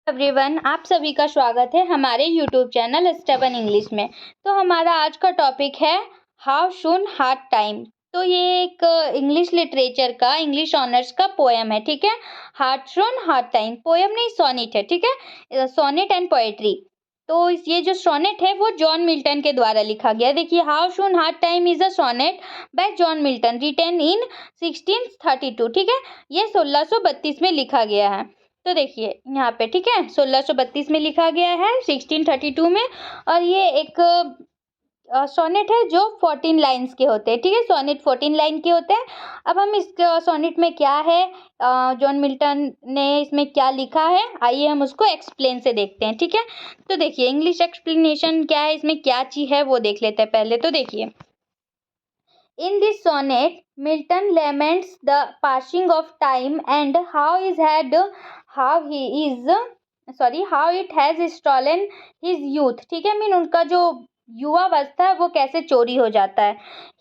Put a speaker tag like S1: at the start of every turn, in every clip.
S1: Everyone, आप सभी का स्वागत है हमारे यूट्यूब चैनल स्टेबन इंग्लिश में। तो हमारा आज का टॉपिक है हाउ सून हार्ड टाइम। तो ये एक इंग्लिश लिटरेचर का इंग्लिश ऑनर्स का पोएम है, ठीक है। How soon hard time poem नहीं, सोनेट है, ठीक है। Sonnet and poetry. तो ये जो सोनेट है वो जॉन मिल्टन के द्वारा लिखा गया। देखिए, how soon hard time is a sonnet by John Milton written in 1632, ठीक है। ये 1632 में लिखा गया है। तो देखिए यहाँ पे, ठीक है, 1632 में लिखा गया है, 1632 में। और ये एक सोनेट है जो 14 लाइन्स के होते हैं, ठीक है। सोनेट 14 लाइन के होते हैं। अब हम इस सोनेट में क्या है, जॉन मिल्टन ने इसमें क्या लिखा है, आइए हम उसको एक्सप्लेन से देखते हैं, ठीक है। तो देखिए इंग्लिश एक्सप्लेनेशन क्या है, इसमें क्या चीज़ है वो देख लेते हैं पहले। तो देखिए, in this sonnet, Milton laments the passing of time and how it has stolen his youth, ठीक है। मीन उनका जो युवावस्था है वो कैसे चोरी हो जाता है।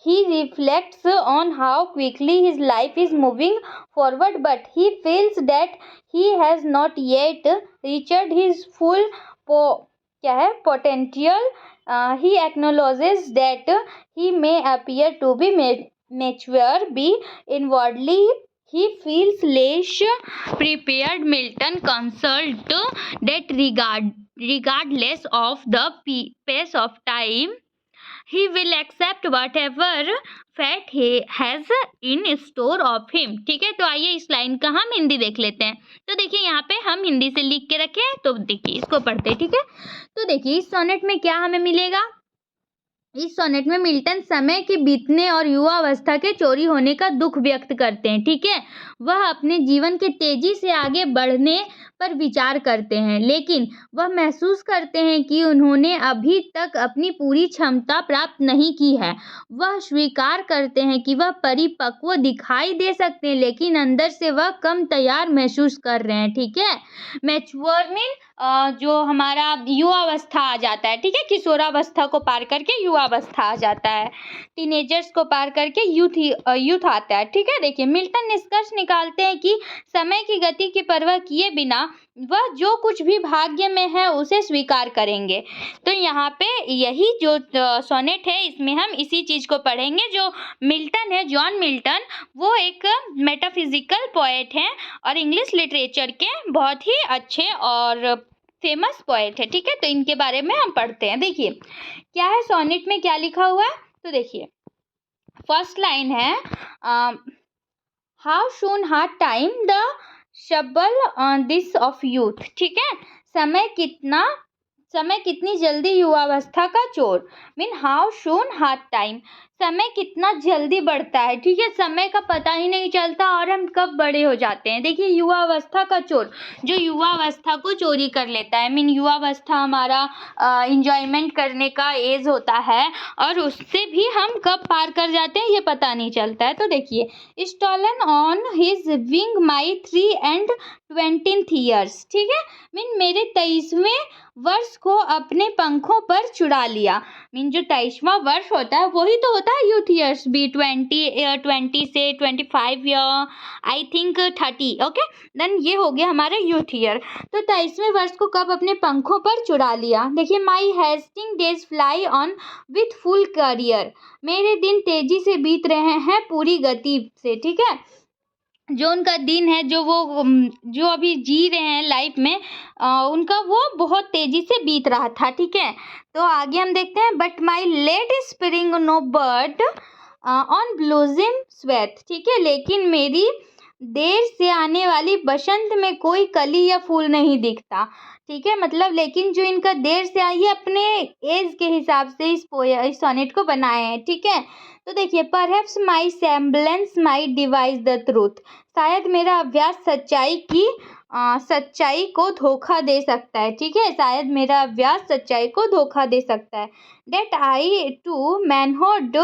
S1: He reflects on how quickly his life is moving forward, but he feels that he has not yet reached his full potential. He acknowledges that he may appear to be mature, be inwardly he feels less prepared. Milton consults that regardless of the pace of time, he will accept whatever fate he has in store of him, ठीक है। तो आइए इस line का हम हिंदी देख लेते हैं। तो देखिए यहाँ पे हम हिंदी से लिख के रखे हैं, तो देखिए इसको पढ़ते हैं, ठीक है। तो देखिए इस सोनेट में क्या हमें मिलेगा। इस सोनेट में मिल्टन समय के बीतने और युवावस्था के चोरी होने का दुख व्यक्त करते हैं, ठीक है। वह अपने जीवन के तेजी से आगे बढ़ने पर विचार करते हैं, लेकिन वह महसूस करते हैं कि उन्होंने अभी तक अपनी पूरी क्षमता प्राप्त नहीं की है। वह स्वीकार करते हैं कि वह परिपक्व दिखाई दे सकते हैं, लेकिन अंदर से वह कम तैयार महसूस कर रहे हैं, ठीक है। मैच्योर मीन जो हमारा युवावस्था आ जाता है, ठीक है। किशोरावस्था को पार करके युवावस्था आ जाता है, टीनेजर्स को पार करके यूथ आता है, ठीक है। देखिए मिल्टन निष्कर्ष निकालते हैं कि समय की गति की परवाह किए बिना वह जो कुछ भी भाग्य में है उसे स्वीकार करेंगे। तो यहाँ पे यही जो सोनेट है इसमें हम इसी चीज़ को पढ़ेंगे। जो मिल्टन है, जॉन मिल्टन, वो एक मेटाफिजिकल पोएट हैं और इंग्लिश लिटरेचर के बहुत ही अच्छे और फेमस पोएट है, ठीक है। तो इनके बारे में हम पढ़ते हैं। देखिए क्या है सोनेट में, क्या लिखा हुआ है। तो देखिए फर्स्ट लाइन है how soon hard time the subtle thief of youth, ठीक है। समय कितनी जल्दी युवावस्था का चोर। Mean how soon hard time, समय कितना जल्दी बढ़ता है, ठीक है। समय का पता ही नहीं चलता और हम कब बड़े हो जाते हैं। देखिए युवावस्था का चोर, जो युवावस्था को चोरी कर लेता है। मीन युवावस्था हमारा इंजॉयमेंट करने का एज होता है और उससे भी हम कब पार कर जाते हैं ये पता नहीं चलता है। तो देखिए stolen on his wing my 3 and 20th years, ठीक है। मीन मेरे 23वें वर्ष को अपने पंखों पर चुरा लिया। मीन जो 23वां वर्ष होता है वही तो होता है यूथ ईयर्स भी। 20 से 25 या आई थिंक 30, ओके। देन ये हो गया हमारे यूथ ईयर। तो 23वें वर्ष को कब अपने पंखों पर चुरा लिया। देखिए my hasting days fly on with full career, मेरे दिन तेजी से बीत रहे हैं पूरी गति से, ठीक है। जो उनका दिन है, जो अभी जी रहे हैं लाइफ में, उनका वो बहुत तेजी से बीत रहा था, ठीक है। तो आगे हम देखते हैं but my late spring no bud or blossom sheweth, ठीक है। लेकिन मेरी देर से आने वाली बसंत में कोई कली या फूल नहीं दिखता, ठीक है। मतलब लेकिन जो इनका देर से आई है अपने एज के हिसाब से इस सोनेट को बनाए हैं, ठीक है। तो देखिए perhaps my semblance my device the truth, शायद मेरा अभ्यास सच्चाई को धोखा दे सकता है, ठीक है। शायद मेरा अभ्यास सच्चाई को धोखा दे सकता है। That I to manhood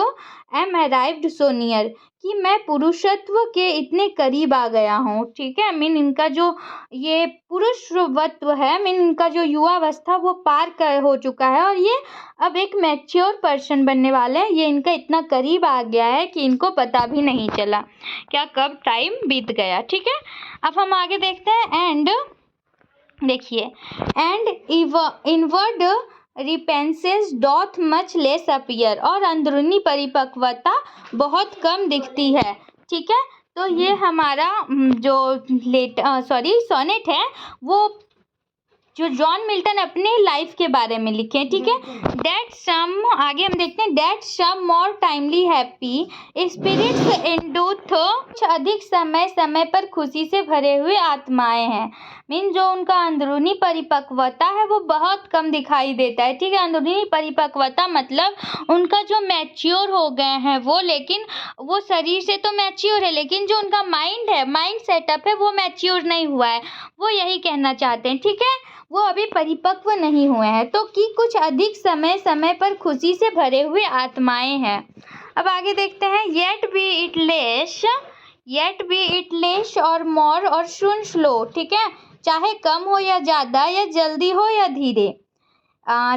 S1: am arrived so near, कि मैं पुरुषत्व के इतने करीब आ गया हूँ, ठीक है। मीन इनका जो ये पुरुषत्व है, मीन इनका जो युवावस्था वो पार कर हो चुका है और ये अब एक मैच्योर पर्सन बनने वाले हैं। ये इनका इतना करीब आ गया है कि इनको पता भी नहीं चला क्या कब टाइम बीत गया, ठीक है। अब हम आगे देखते हैं। एंड देखिए, and inward ripeness doth much less appear, और अंदरूनी परिपक्वता बहुत कम दिखती है। ठीक है, तो ये हमारा जो सोनेट है वो जो जॉन मिल्टन अपने लाइफ के बारे में लिखे हैं। ठीक है, दैट सम, आगे हम देखते हैं, that some more timely happy spirits indueth, अधिक समय पर खुशी से भरे हुए आत्माएं हैं। मीन जो उनका अंदरूनी परिपक्वता है वो बहुत कम दिखाई देता है। ठीक है, अंदरूनी परिपक्वता मतलब उनका जो मैच्योर हो गए हैं वो, लेकिन वो शरीर से तो मैच्योर है, लेकिन जो उनका माइंड है, माइंड सेटअप है, वो मैच्योर नहीं हुआ है। वो यही कहना चाहते हैं। ठीक है, वो अभी परिपक्व नहीं हुए हैं। तो कि कुछ अधिक समय पर खुशी से भरे हुए आत्माएं हैं। अब आगे देखते हैं, येट बी इट लेस और मोर और सुन स्लो। ठीक है, चाहे कम हो या ज़्यादा, या जल्दी हो या धीरे।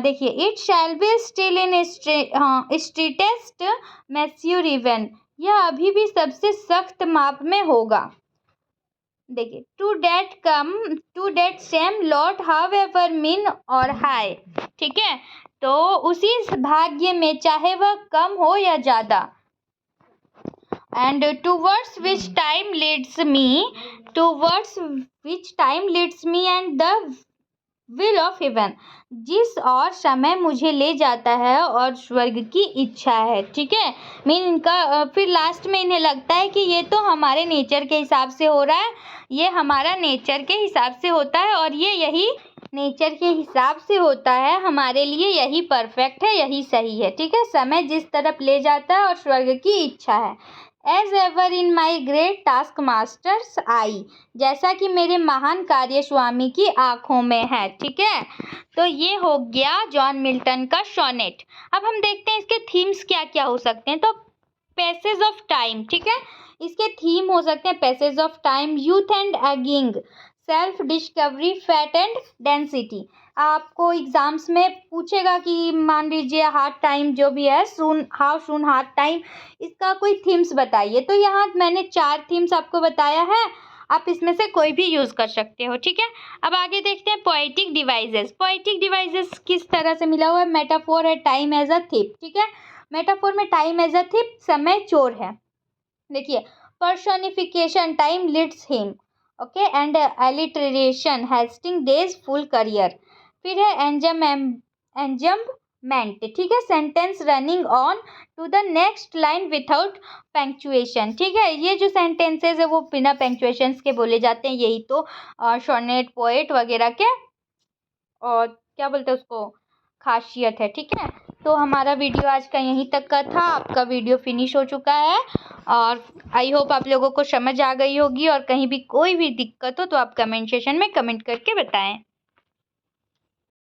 S1: देखिए, it shall be still in strictest measure even, यह अभी भी सबसे सख्त माप में होगा। देखिए, to that same lot how mean or high. ठीक है, तो उसी भाग्य में चाहे वह कम हो या ज़्यादा। And towards which time leads me and the will of haven, जिस और समय मुझे ले जाता है और स्वर्ग की इच्छा है। ठीक है, मीन इनका फिर लास्ट में इन्हें लगता है कि ये तो हमारे नेचर के हिसाब से हो रहा है, ये हमारा नेचर के हिसाब से होता है, और ये यही नेचर के हिसाब से होता है, हमारे लिए यही परफेक्ट है, यही सही है। ठीक है, समय जिस तरफ ले जाता है और स्वर्ग की इच्छा है। As ever in my great task masters eye, जैसा कि मेरे महान कार्य स्वामी की आंखों में है। ठीक है, तो ये हो गया जॉन मिल्टन का सोनेट। अब हम देखते हैं इसके थीम्स क्या क्या हो सकते हैं। तो पैसेज ऑफ टाइम, ठीक है, इसके थीम हो सकते हैं passage of time, youth and ageing, self discovery, fate and destiny. आपको एग्जाम्स में पूछेगा कि मान लीजिए हार्ड टाइम जो भी है, हाउ सून हार्ड टाइम, इसका कोई थीम्स बताइए। तो यहाँ मैंने 4 थीम्स आपको बताया है, आप इसमें से कोई भी यूज़ कर सकते हो। ठीक है, अब आगे देखते हैं पोएटिक डिवाइसेस। पोएटिक डिवाइसेस किस तरह से मिला हुआ है। मेटाफोर है, टाइम एज अ थिप। ठीक है, मेटाफोर में टाइम एज अ थिप, समय चोर है। देखिए, personification, time leads him, okay, and alliteration, hasting days full career. फिर है एंजम्पमेंट, ठीक है, sentence running on to the next line without punctuation. ठीक है, ये जो सेंटेंसेज है वो बिना पंक्चुएशंस के बोले जाते हैं, यही तो सोनेट, पोएट वगैरह के और क्या बोलते हैं उसको, खासियत है। ठीक है, तो हमारा वीडियो आज का यहीं तक का था। आपका वीडियो फिनिश हो चुका है और आई होप आप लोगों को समझ आ गई होगी, और कहीं भी कोई भी दिक्कत हो तो आप कमेंट सेशन में कमेंट करके बताएं।